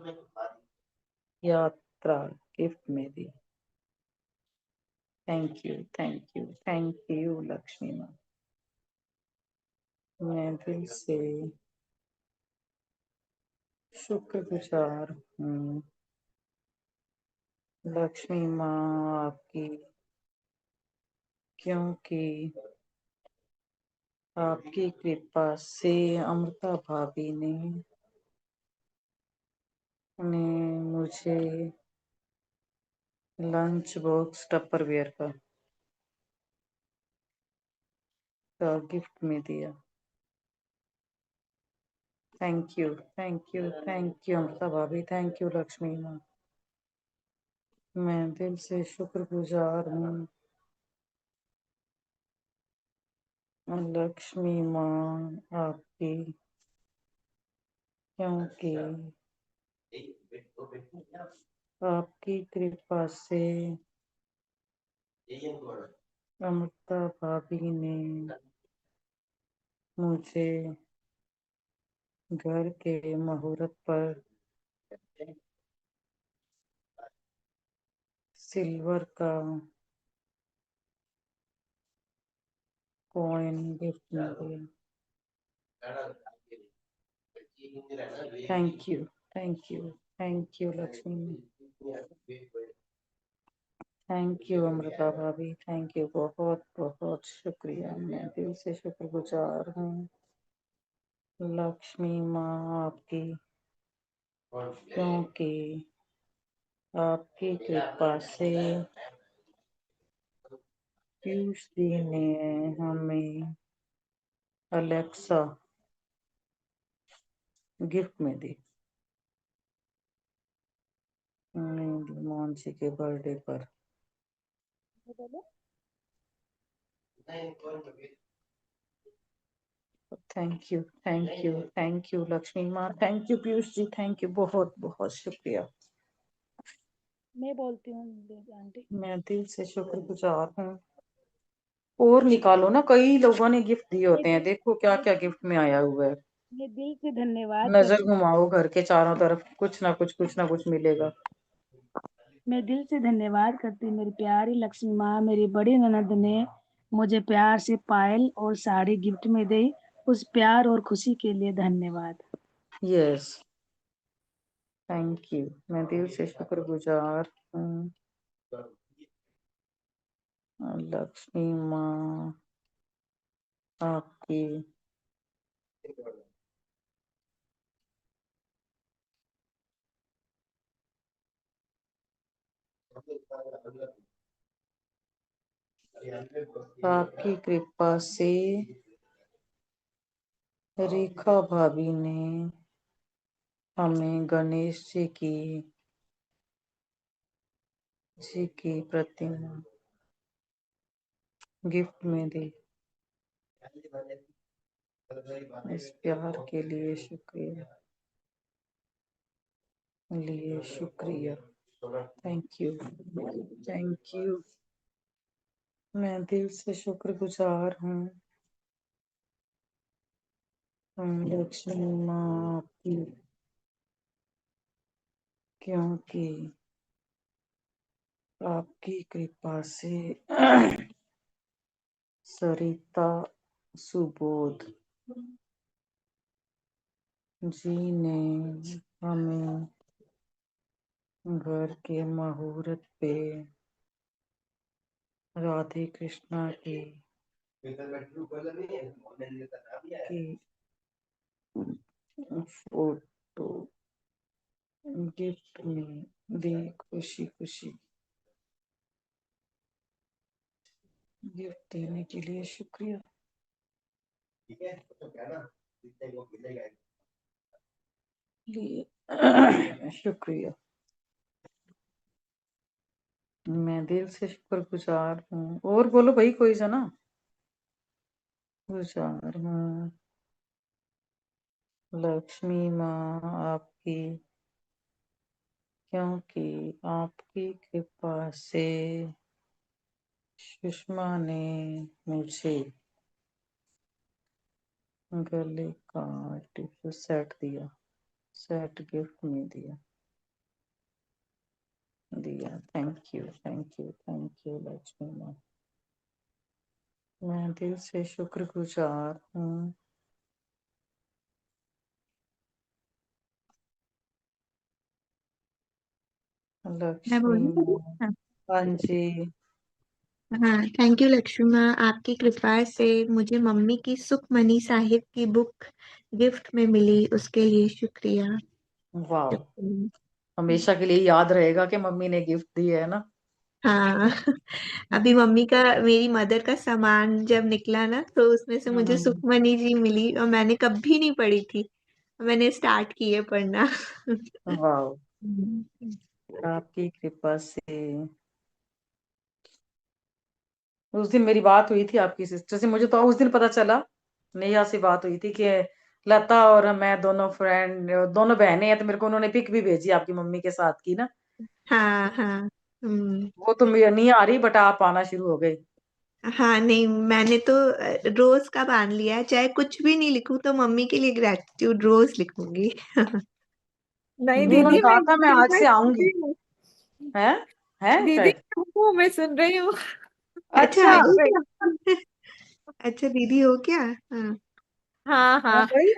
Speaker 2: यात्रा गिफ्ट में दी। Thank you, thank you, thank you Lakshmi माँ। मैं दिल से शुक्रगुजार हूँ लक्ष्मी माँ आपकी, क्योंकि आपकी कृपा से अमृता भाभी ने मुझे लंच बॉक्स टपरवेयर का गिफ्ट में दिया। Thank you, thank you, thank you Amrita भाभी, थैंक यू लक्ष्मी माँ। मैं दिल से शुक्रगुजार हूँ लक्ष्मी माँ आपकी, क्योंकि आपकी कृपा से अमृता भाभी ने मुझे घर के मुहूर्त पर सिल्वर का कॉइन गिफ्ट में दिया। Thank you, thank you, thank you Lakshmi, thank you Amrita भाभी, थैंक यू, बहुत बहुत शुक्रिया। मैं दिल से शुक्रगुजार हूँ लक्ष्मी माँ आपकी, क्योंकि आपकी कृपा से पीयूष जी ने हमें अलेक्सा गिफ्ट में दी मोहन जी के बर्थडे पर। Thank you, thank you, thank you Lakshmi माँ, thank you Piyush ji, thank you, बहुत बहुत शुक्रिया।
Speaker 1: मैं बोलती हूँ आंटी।
Speaker 2: मैं दिल से शुक्रगुजार हूँ। और निकालो ना, कई लोगों ने गिफ्ट दिए
Speaker 1: मैं
Speaker 2: होते हैं,
Speaker 1: दिल
Speaker 2: देखो क्या क्या गिफ्ट में आया हुआ है।
Speaker 1: मैं दिल से धन्यवाद
Speaker 2: नजर
Speaker 1: करती
Speaker 2: घुमाओ घर के चारों तरफ, कुछ ना कुछ मिलेगा।
Speaker 1: मैं दिल से धन्यवाद करती हूँ मेरी प्यारी लक्ष्मी माँ। मेरी बड़ी ननद ने मुझे प्यार से पायल और साड़ी गिफ्ट में दी। उस प्यार और खुशी के लिए धन्यवाद।
Speaker 2: Yes, thank you. मैं दिल से शुक्रगुजार हूँ लक्ष्मी माँ आपकी। आपकी कृपा से रेखा भाभी ने हमें गणेश जी की प्रतिमा गिफ्ट में दी। इस प्यार के लिए शुक्रिया। Thank you, thank you. मैं दिल से शुक्रगुजार हूँ लक्ष्मी माँ आपकी, क्योंकि आपकी कृपा से सरिता सुबोध जी ने हमें घर के मुहूर्त पे राधे कृष्णा की फोटो गिफ्ट में दी। खुशी खुशी गिफ्ट देने के लिए शुक्रिया। शुक्रिया। मैं दिल से शुक्रगुजार हूँ। और बोलो भाई, कोई जना गुजार हूँ लक्ष्मी माँ आपकी, क्योंकि आपकी कृपा से सुषमा ने मुझे गले का आर्टिफिशियल सेट गिफ्ट में दिया। Thank you, thank you, thank you Lakshmi माँ। मैं दिल से शुक्रगुजार हूँ
Speaker 8: मैं
Speaker 2: लक्ष्मी
Speaker 8: बोलूं अभी?
Speaker 2: माँ। हाँ जी।
Speaker 8: हाँ, थैंक यू लक्ष्मी माँ। आपकी कृपा से मुझे मम्मी की सुखमनी साहिब की बुक गिफ्ट में मिली, उसके लिए शुक्रिया।
Speaker 2: वाह,
Speaker 8: शुक्रिया।
Speaker 2: हमेशा के लिए याद रहेगा कि मम्मी ने गिफ्ट दिया है ना।
Speaker 8: हाँ। अभी मम्मी का, मेरी मदर का सामान जब निकला ना, तो उसमें से मुझे
Speaker 2: हम्म,
Speaker 8: सुखमनी जी मिली और मैंने कभी नहीं पढ़ी थी। मैंने स्टार्ट की है पढ़ना।
Speaker 2: वाह,
Speaker 8: हम्म।
Speaker 2: आपकी कृपा से। उस दिन मेरी बात हुई थी आपकी सिस्टर से, मुझे तो उस दिन पता चला, नेहा से बात हुई थी कि लता और मैं दोनों फ्रेंड, दोनों बहनें हैं, तो मेरे को उन्होंने पिक भी भेजी आपकी मम्मी के साथ की ना।
Speaker 8: हाँ हाँ। हम्म।
Speaker 2: वो तो मेरी नहीं आ रही, बट आप आना शुरू हो गए।
Speaker 8: हाँ नहीं, मैंने तो रोज का बांध लिया है, चाहे कुछ भी नहीं लिखूं तो मम्मी के लिए ग्रेटिट्यूड रोज लिखूंगी।
Speaker 4: नहीं
Speaker 2: उन्होंने
Speaker 4: दीदी,
Speaker 2: कहा
Speaker 4: मैं
Speaker 2: था मैं आज
Speaker 4: मैं
Speaker 2: से
Speaker 4: सुन
Speaker 2: आऊंगी।
Speaker 4: रही हूँ।
Speaker 2: है है
Speaker 4: दीदी
Speaker 2: शायद।
Speaker 4: वो मैं सुन रही हूँ।
Speaker 8: अच्छा,
Speaker 2: अच्छा।
Speaker 8: आ गई क्या? अच्छा, दीदी हो क्या? हाँ।
Speaker 4: हाँ
Speaker 2: हाँ
Speaker 4: हाँ।
Speaker 2: भाई,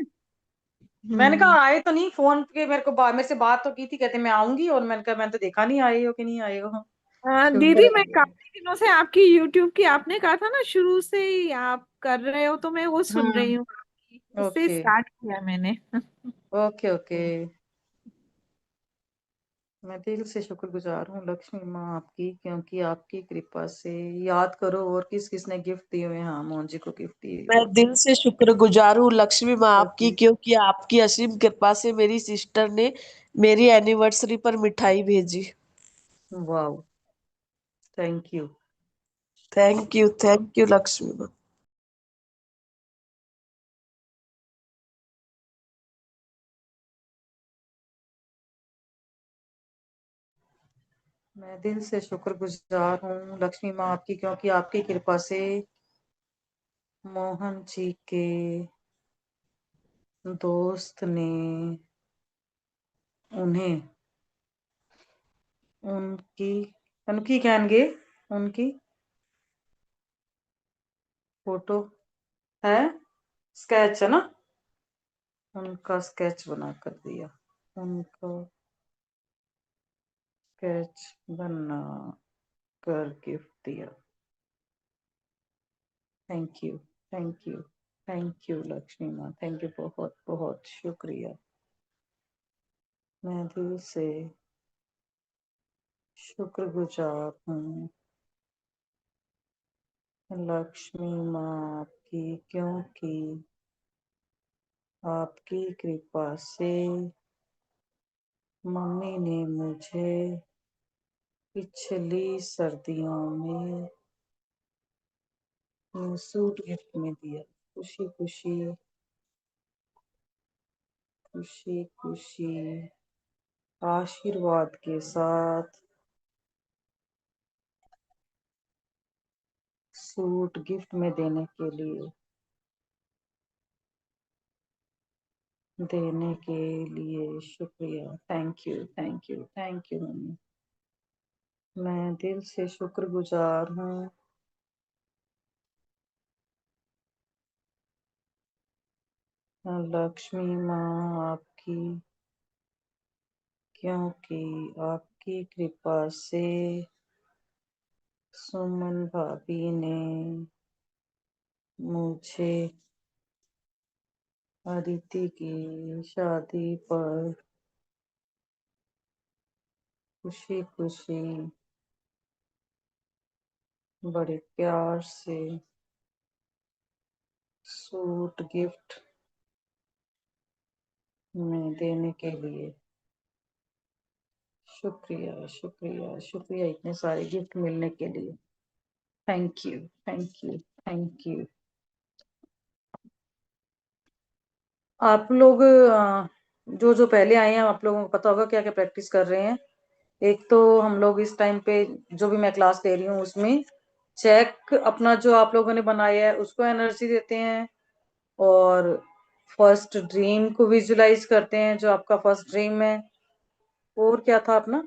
Speaker 2: मैंने
Speaker 8: हम्म।
Speaker 2: कहा आए तो नहीं, फोन पे मेरे से बात तो की थी, कहते मैं आऊंगी, और मैंने कहा मैंने तो देखा नहीं आए हो कि नहीं आए हो।
Speaker 4: हाँ
Speaker 2: शुक्र
Speaker 4: दीदी, मैं
Speaker 2: है।
Speaker 4: काफी दिनों से आपकी यूट्यूब की, आपने कहा था ना शुरू से ही आप कर रहे हो, तो मैं वो सुन रही
Speaker 2: हम्म।
Speaker 4: हूँ। उससे
Speaker 2: ओके,
Speaker 4: स्टार्ट किया मैंने।
Speaker 2: Okay, okay. मैं दिल से शुक्रगुजार हूँ लक्ष्मी माँ आपकी, क्योंकि आपकी कृपा से। याद करो और किस किसने गिफ्ट दिए हुए हैं। हाँ, मोहन जी को गिफ्ट दिए
Speaker 3: मैं
Speaker 2: हुए
Speaker 3: दिल से शुक्रगुजार हूँ लक्ष्मी माँ आपकी,
Speaker 2: हैं।
Speaker 3: क्योंकि आपकी असीम कृपा से मेरी सिस्टर ने मेरी एनिवर्सरी पर मिठाई भेजी।
Speaker 2: वाह, thank you.
Speaker 3: Thank you Lakshmi माँ।
Speaker 2: मैं दिल से शुक्रगुजार हूँ लक्ष्मी माँ आपकी, क्योंकि आपकी कृपा से मोहन जी के दोस्त ने उन्हें उनकी उनकी कहेंगे उनकी फोटो है, स्केच है ना, उनका स्केच बना कर दिया, उनका स्केच बना कर गिफ्ट दिया। Thank you, thank you, thank you Lakshmi माँ, थैंक यू, बहुत बहुत शुक्रिया। मैं दिल से शुक्रगुजार हूँ लक्ष्मी माँ आपकी, क्योंकि आपकी कृपा से मम्मी ने मुझे पिछली सर्दियों में सूट गिफ्ट में दिया। खुशी खुशी खुशी खुशी आशीर्वाद के साथ सूट गिफ्ट में देने के लिए शुक्रिया। Thank you, thank you, thank you mummy. मैं दिल से शुक्रगुजार हूँ लक्ष्मी माँ आपकी, क्योंकि आपकी कृपा से सुमन भाभी ने मुझे अदिति की शादी पर खुशी खुशी बड़े प्यार से सूट गिफ्ट में देने के लिए शुक्रिया, शुक्रिया, शुक्रिया, इतने सारे गिफ्ट मिलने के लिए। Thank you, thank you, thank you. आप लोग जो जो पहले आए हैं, आप लोगों को पता होगा क्या क्या प्रैक्टिस कर रहे हैं। एक तो हम लोग इस टाइम पे जो भी मैं क्लास ले रही हूँ उसमें चेक अपना जो आप लोगों ने बनाया है उसको एनर्जी देते हैं, और फर्स्ट ड्रीम को विजुलाइज करते हैं जो आपका फर्स्ट ड्रीम है, और क्या था अपना,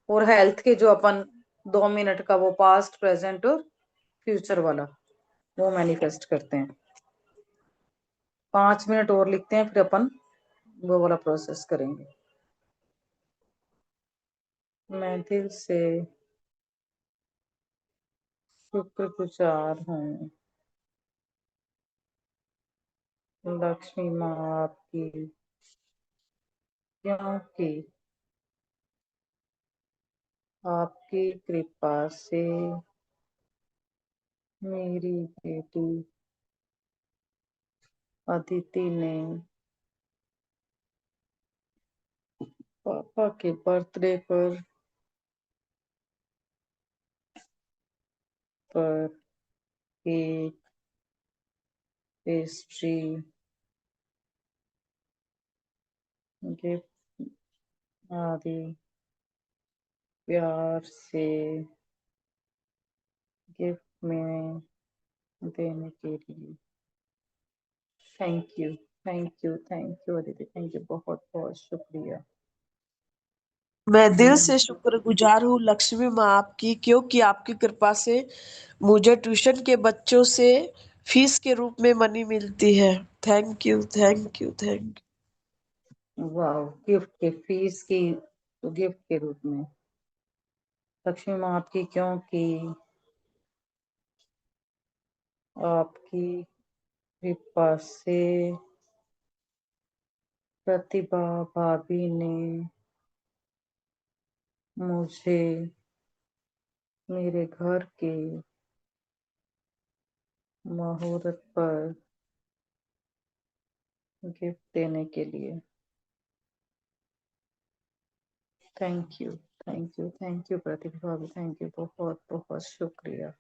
Speaker 2: और हेल्थ के जो अपन 2 मिनट का वो पास्ट प्रेजेंट और फ्यूचर वाला वो मैनिफेस्ट करते हैं। 5 मिनट और लिखते हैं, फिर अपन वो वाला प्रोसेस करेंगे। मैं दिल से शुक्रगुजार हूँ लक्ष्मी माँ आपकी, क्योंकि आपकी कृपा से मेरी बेटी अदिति ने पापा के बर्थडे पर केक, पेस्ट्री, गिफ्ट आदि प्यार से गिफ्ट में देने के लिए thank you, thank you, thank you Aditi, thank you, बहुत बहुत शुक्रिया।
Speaker 3: मैं दिल से शुक्रगुजार हूँ लक्ष्मी माँ आपकी, क्योंकि आपकी कृपा से मुझे ट्यूशन के बच्चों से फीस के रूप में मनी मिलती है। Thank you, thank you, thank
Speaker 2: वाह, गिफ्ट के फीस की तो गिफ्ट के रूप में लक्ष्मी माँ आपकी, क्योंकि आपकी कृपा से प्रतिभा भाभी ने मुझे मेरे घर के मुहूर्त पर गिफ्ट देने के लिए thank you, thank you, thank you Pratibha भाभी, थैंक यू, बहुत बहुत शुक्रिया।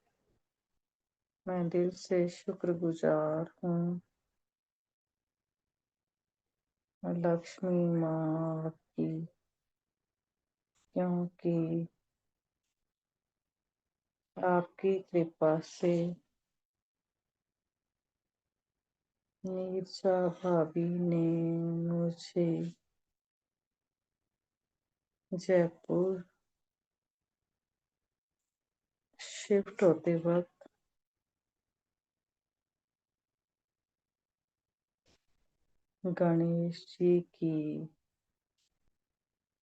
Speaker 2: मैं दिल से शुक्रगुजार हूँ लक्ष्मी माँ की, क्योंकि आपकी कृपा से नीरजा भाभी ने मुझे जयपुर शिफ्ट होते वक्त गणेश जी की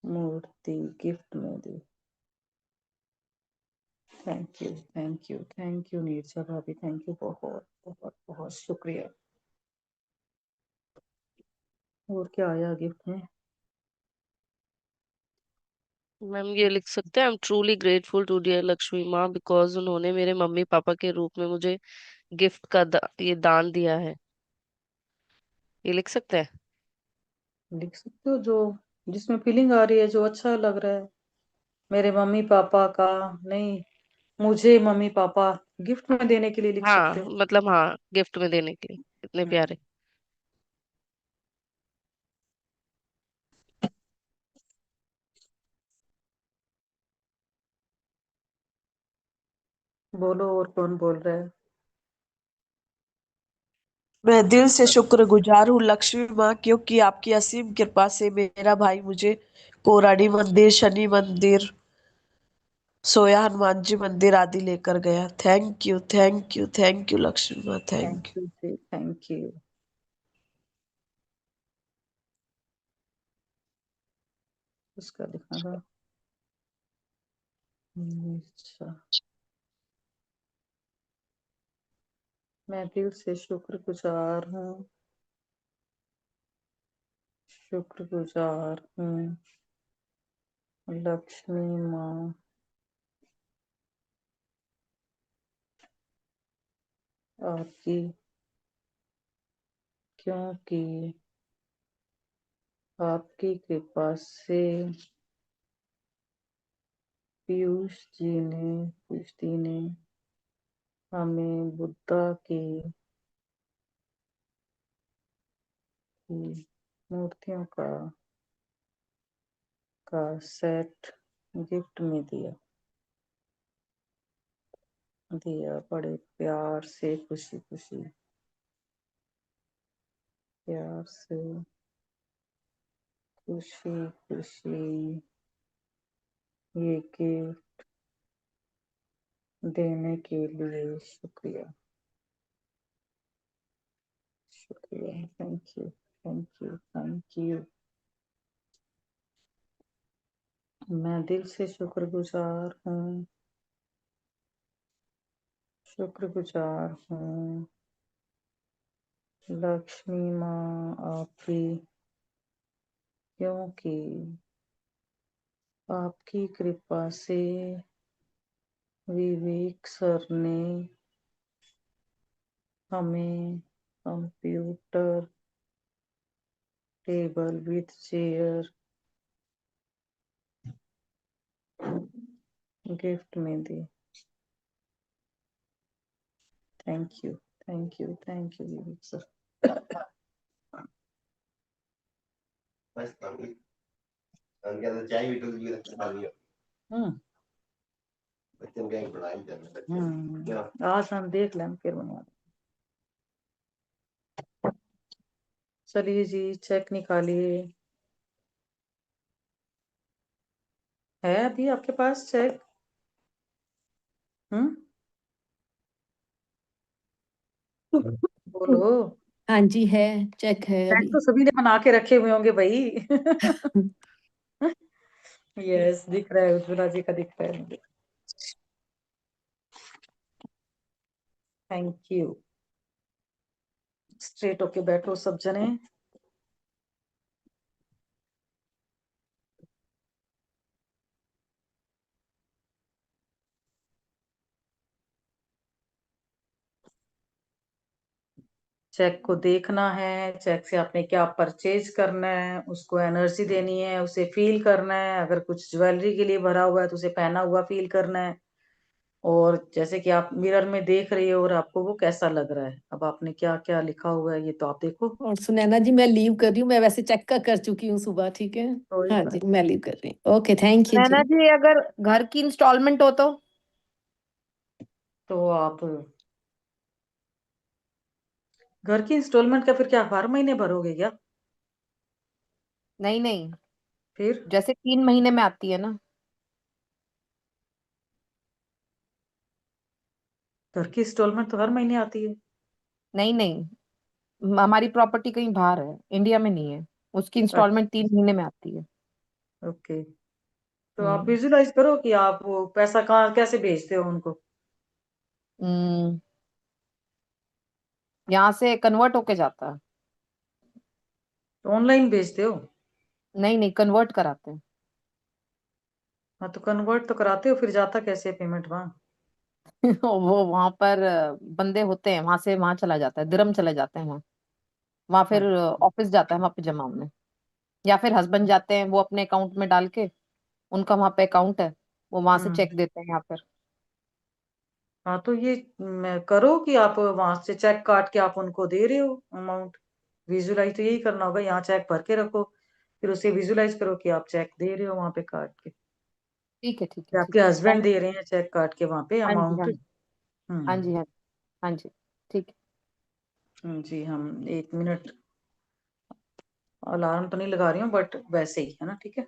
Speaker 2: मूर्ति गिफ्ट में दी। थैंक यू नीरजा भाभी, थैंक यू, बहुत बहुत बहुत शुक्रिया। और क्या आया गिफ्ट में?
Speaker 5: मैम ये लिख सकते हैं, I am truly grateful to dear Lakshmi माँ बिकॉज उन्होंने मेरे मम्मी पापा के रूप में मुझे गिफ्ट का ये दान दिया है। ये लिख सकते हैं।
Speaker 2: लिख सकते हो जो जिसमें फीलिंग आ रही है, जो अच्छा लग रहा है। मेरे मम्मी पापा का नहीं, मुझे मम्मी पापा गिफ्ट में देने के लिए लिख
Speaker 5: हाँ
Speaker 2: सकते हो।
Speaker 5: मतलब हाँ, गिफ्ट में देने के लिए, इतने
Speaker 2: हम्म,
Speaker 5: प्यारे।
Speaker 2: बोलो और कौन बोल रहा है?
Speaker 3: मैं दिल से शुक्रगुजार हूँ लक्ष्मी माँ, क्योंकि आपकी असीम कृपा से मेरा भाई मुझे कोराडी मंदिर, शनि मंदिर, सोया हनुमान जी मंदिर आदि लेकर गया। Thank you, thank you, thank you Lakshmi माँ,
Speaker 2: thank
Speaker 3: thank you.
Speaker 2: You ji, thank you. उसका लिखना था। अच्छा, मैं दिल से शुक्रगुजार हूँ, शुक्रगुजार हूँ लक्ष्मी माँ आपकी, क्योंकि आपकी कृपा से पीयूष जी ने हमें बुद्धा की मूर्तियों का सेट गिफ्ट में दिया बड़े प्यार से, खुशी खुशी प्यार से, खुशी खुशी ये गिफ्ट देने के लिए शुक्रिया, शुक्रिया। Thank you, thank you, thank you. मैं दिल से शुक्रगुजार हूँ, शुक्रगुजार हूँ लक्ष्मी माँ आपकी, क्योंकि आपकी कृपा से विवेक सर ने हमें computer table with chair gift में दी। Thank you, thank you, thank you Vivek sir. हम्म आज हम देख लें फिर बना। चलिए जी, चेक निकालिए। है अभी आपके पास चेक? बोलो।
Speaker 4: हाँ जी, है, चेक है
Speaker 2: चेक
Speaker 4: अभी।
Speaker 2: तो सभी ने बना के रखे हुए होंगे भाई। यस, दिख रहा है, उज्ज्वला जी का दिख रहा है मुझे। Thank you. स्ट्रेट होके बैठो सब जने। चेक को देखना है, चेक से आपने क्या परचेज करना है, उसको एनर्जी देनी है, उसे फील करना है। अगर कुछ ज्वेलरी के लिए भरा हुआ है तो उसे पहना हुआ फील करना है। और जैसे कि आप मिरर में देख रही हो और आपको वो कैसा लग रहा है। अब आपने क्या क्या लिखा हुआ है ये तो आप देखो।
Speaker 4: और सुनैना जी, मैं लीव कर रही हूँ, मैं वैसे चेक का कर चुकी हूँ सुबह, ठीक है।
Speaker 2: कोई
Speaker 4: हाँ
Speaker 2: बात
Speaker 4: जी, मैं लीव कर रही हूँ। ओके, थैंक यू
Speaker 7: नैना
Speaker 4: जी।
Speaker 7: जी, अगर घर की इंस्टॉलमेंट हो तो
Speaker 2: तो आप घर की इंस्टॉलमेंट का फिर क्या हर महीने भरोगे क्या?
Speaker 9: नहीं नहीं,
Speaker 2: फिर
Speaker 9: जैसे 3 महीने में आती है ना।
Speaker 2: घर की इंस्टॉलमेंट तो हर महीने आती है।
Speaker 9: नहीं नहीं, हमारी प्रॉपर्टी कहीं बाहर है, इंडिया में नहीं है। उसकी
Speaker 2: अच्छा,
Speaker 9: इंस्टॉलमेंट 3 महीने में आती है।
Speaker 2: ओके। तो आप
Speaker 9: हम्म।
Speaker 2: विजुलाइज करो कि आप वो पैसा कहाँ कैसे भेजते हो उनको।
Speaker 9: हम्म, यहाँ से कन्वर्ट होके जाता है।
Speaker 2: ऑनलाइन भेजते हो?
Speaker 9: नहीं नहीं, कन्वर्ट कराते हैं।
Speaker 2: हाँ, तो कन्वर्ट तो कराते हो, फिर जाता कैसे पेमेंट वहाँ?
Speaker 9: वो वहां पर बंदे होते हैं, वहां से वहां चला जाता है, दिरहम चले जाते हैं वहां। वहां फिर
Speaker 2: अच्छा।
Speaker 9: ऑफिस जाता है वहां पे जमा होने। या फिर हस्बैंड जाते हैं वो अपने अकाउंट में डाल के, उनका वहां पे अकाउंट है, वो वहां से
Speaker 2: हम्म।
Speaker 9: चेक देते हैं यहाँ पर।
Speaker 2: हाँ, तो ये करो कि आप वहां से चेक काट के आप उनको दे रहे हो अमाउंट। विजुलाइज तो यही करना होगा, यहाँ चेक भर के रखो, फिर उसे विजुलाइज करो कि आप चेक दे रहे हो वहां पे काट के,
Speaker 9: ठीक है ठीक है
Speaker 2: कि
Speaker 9: ठीक
Speaker 2: आपके
Speaker 9: है।
Speaker 2: हस्बैंड दे रहे हैं चेक काट के वहां पे
Speaker 9: हाँ जी
Speaker 2: अमाउंट।
Speaker 9: हाँ जी। हाँ जी हाँ जी। हाँ जी। ठीक है।
Speaker 2: जी, हम 1 मिनट अलार्म तो नहीं लगा रही हूँ, बट वैसे ही है ना, ठीक है।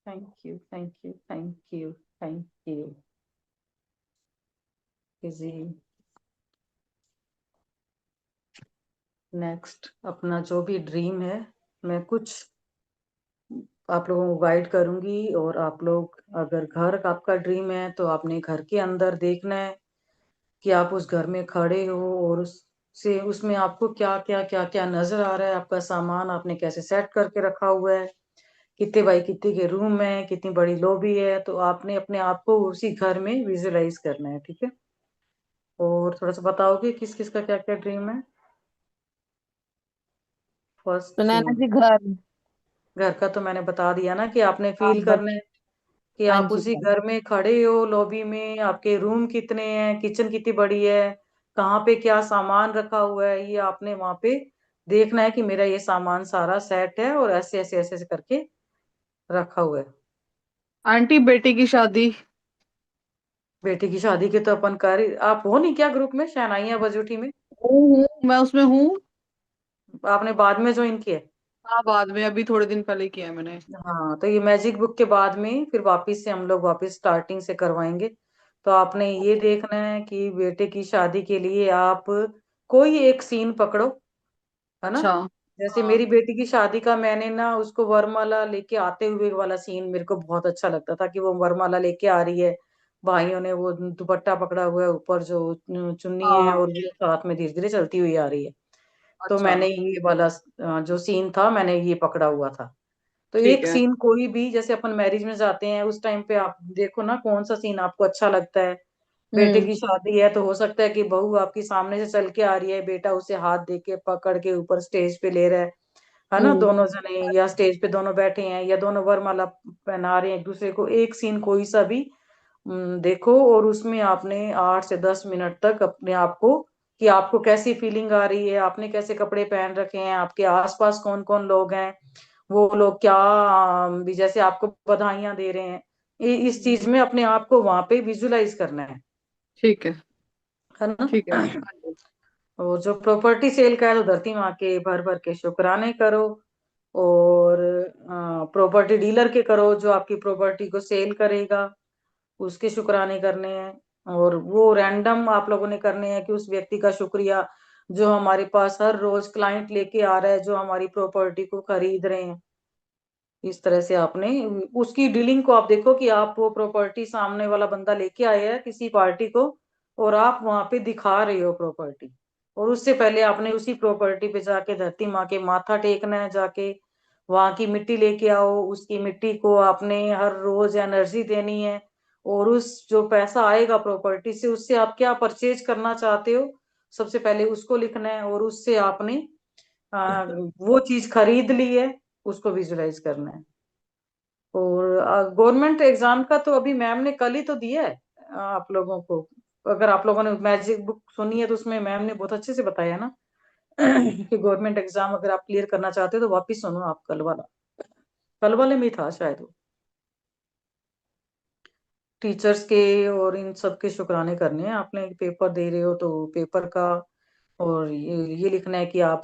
Speaker 2: Thank you, thank you, thank you, thank you. जी, नेक्स्ट अपना जो भी ड्रीम है, मैं कुछ आप लोगों को गाइड करूंगी, और आप लोग अगर घर का आपका ड्रीम है तो आपने घर के अंदर देखना है कि आप उस घर में खड़े हो, और उससे उसमें आपको क्या क्या क्या क्या नजर आ रहा है, आपका सामान आपने कैसे सेट करके रखा हुआ है, कितने बाई कितने के रूम है, कितनी बड़ी लॉबी है, तो आपने अपने आप को उसी घर में विजुलाइज करना है, ठीक है। और थोड़ा सा बताओगे किस किस का क्या क्या ड्रीम है? फर्स्ट
Speaker 9: तो नैना
Speaker 2: ड्रीम
Speaker 9: जी, घर।
Speaker 2: घर का तो मैंने बता दिया ना, कि आपने
Speaker 9: हाँ
Speaker 2: फील
Speaker 9: बच
Speaker 2: करना है कि
Speaker 9: हाँ
Speaker 2: आप
Speaker 9: जी
Speaker 2: उसी
Speaker 9: हाँ।
Speaker 2: घर में खड़े हो, लॉबी में आपके रूम कितने हैं, किचन कितनी बड़ी है, कहाँ पे क्या सामान रखा हुआ है, ये आपने वहां पे देखना है कि मेरा ये सामान सारा सेट है, और ऐसे ऐसे ऐसे ऐसे करके रखा हुआ है।
Speaker 10: आंटी बेटी की शादी।
Speaker 2: बेटी की शादी के तो अपन कर आप हो नहीं क्या ग्रुप में, शहनाइयां बजूठी में?
Speaker 10: हूँ, मैं उसमें हूँ।
Speaker 2: आपने बाद में ज्वाइन किया है?
Speaker 10: हाँ, बाद में अभी थोड़े दिन पहले किया है मैंने।
Speaker 2: हाँ, तो ये मैजिक बुक के बाद में फिर वापस से हम लोग वापस स्टार्टिंग से करवाएंगे। तो आपने ये देखना है कि बेटे की शादी के लिए आप कोई एक सीन पकड़ो, है ना,
Speaker 10: अच्छा।
Speaker 2: जैसे मेरी बेटी की शादी का मैंने ना उसको वरमाला लेके आते हुए वाला सीन मेरे को बहुत अच्छा लगता था कि वो वरमाला लेके आ रही है, भाइयों ने वो दुपट्टा पकड़ा हुआ है ऊपर, जो चुन्नी है,
Speaker 10: हाँ।
Speaker 2: और वो साथ में धीरे धीरे चलती हुई आ रही है। तो
Speaker 10: अच्छा।
Speaker 2: मैंने ये वाला जो सीन था मैंने ये पकड़ा हुआ था। तो
Speaker 10: ठीक
Speaker 2: एक
Speaker 10: है।
Speaker 2: सीन कोई भी, जैसे अपन मैरिज में जाते हैं उस टाइम पे आप देखो ना कौन सा सीन आपको अच्छा लगता है। बेटे की शादी है तो हो सकता है कि बहू आपकी सामने से चल के आ रही है, बेटा उसे हाथ दे के पकड़ के ऊपर स्टेज पे ले रहा है ना, दोनों जने, या स्टेज पे दोनों बैठे हैं, या दोनों वरमाला पहना रहे हैं एक दूसरे को। एक सीन कोई सा भी देखो, और उसमें आपने 8 से 10 मिनट तक अपने आप को, कि आपको कैसी फीलिंग आ रही है, आपने कैसे कपड़े पहन रखे हैं, आपके आसपास कौन कौन लोग हैं, वो लोग क्या भी जैसे आपको बधाइयां दे रहे हैं, इस चीज में अपने आप को वहां पे विजुलाइज करना
Speaker 10: ठीक है।
Speaker 2: है ना।
Speaker 10: ठीक है। हाँ जी।
Speaker 2: और जो प्रॉपर्टी सेल का है तो धरती माँ के भर भर के शुक्राने करो, और प्रॉपर्टी डीलर के करो जो आपकी प्रॉपर्टी को सेल करेगा, उसके शुक्राने करने हैं। और वो रैंडम आप लोगों ने करने हैं कि उस व्यक्ति का शुक्रिया जो हमारे पास हर रोज क्लाइंट लेके आ रहा है, जो हमारी प्रॉपर्टी को खरीद रहे हैं। इस तरह से आपने उसकी डीलिंग को आप देखो कि आप वो प्रॉपर्टी सामने वाला बंदा लेके आया है किसी पार्टी को, और आप वहां पे दिखा रहे हो प्रॉपर्टी, और उससे पहले आपने उसी प्रॉपर्टी पे जाके धरती माँ के माथा टेकना है, जाके वहां की मिट्टी लेके आओ, उसकी मिट्टी को आपने हर रोज एनर्जी देनी है। और उस जो पैसा आएगा प्रॉपर्टी से, उससे आप क्या परचेज करना चाहते हो, सबसे पहले उसको लिखना है, और उससे आपने वो चीज खरीद ली है, उसको विजुलाइज करना है। और गवर्नमेंट एग्जाम का तो अभी मैम ने कल ही तो दिया है आप लोगों को। अगर आप लोगों ने मैजिक बुक सुनी है तो उसमें मैम ने बहुत अच्छे से बताया ना कि गवर्नमेंट एग्जाम अगर आप क्लियर करना चाहते हो तो वापिस सुनो आप कल वाला, कल वाले में ही था शायद वो। टीचर्स के और इन सब के शुक्राने करने हैं, आपने पेपर दे रहे हो तो पेपर का, और ये लिखना है कि आप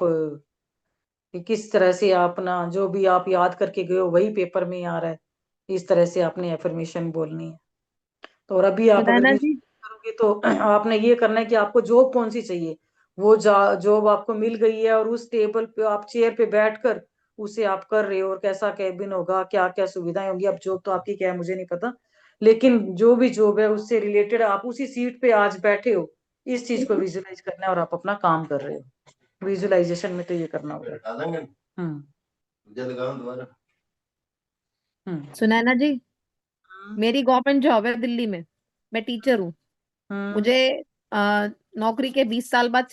Speaker 2: कि किस तरह से अपना जो भी आप याद करके गए हो वही पेपर में आ रहा है, इस तरह से आपने एफर्मेशन बोलनी है। तो और अभी आप अगर
Speaker 9: सुनैना जी,
Speaker 2: करोगे तो आपने ये करना है कि आपको जॉब कौन सी चाहिए, वो जॉब आपको मिल गई है, और उस टेबल पे आप चेयर पे बैठकर उसे आप कर रहे हो, और कैसा कैबिन होगा, क्या क्या सुविधाएं होंगी। अब जॉब तो आपकी क्या है मुझे नहीं पता, लेकिन जो भी जॉब है उससे रिलेटेड आप उसी सीट पे आज बैठे हो, इस चीज को विजुलाइज करना है, और आप अपना काम कर रहे हो। विजुलाइजेशन में तो ये करना होगा। हम्म हम्म
Speaker 9: सुनैना जी,
Speaker 2: हम्म
Speaker 9: मेरी गवर्नमेंट जॉब है दिल्ली में। मैं टीचर हूँ।
Speaker 2: हम्म
Speaker 9: मुझे नौकरी के 20 साल बाद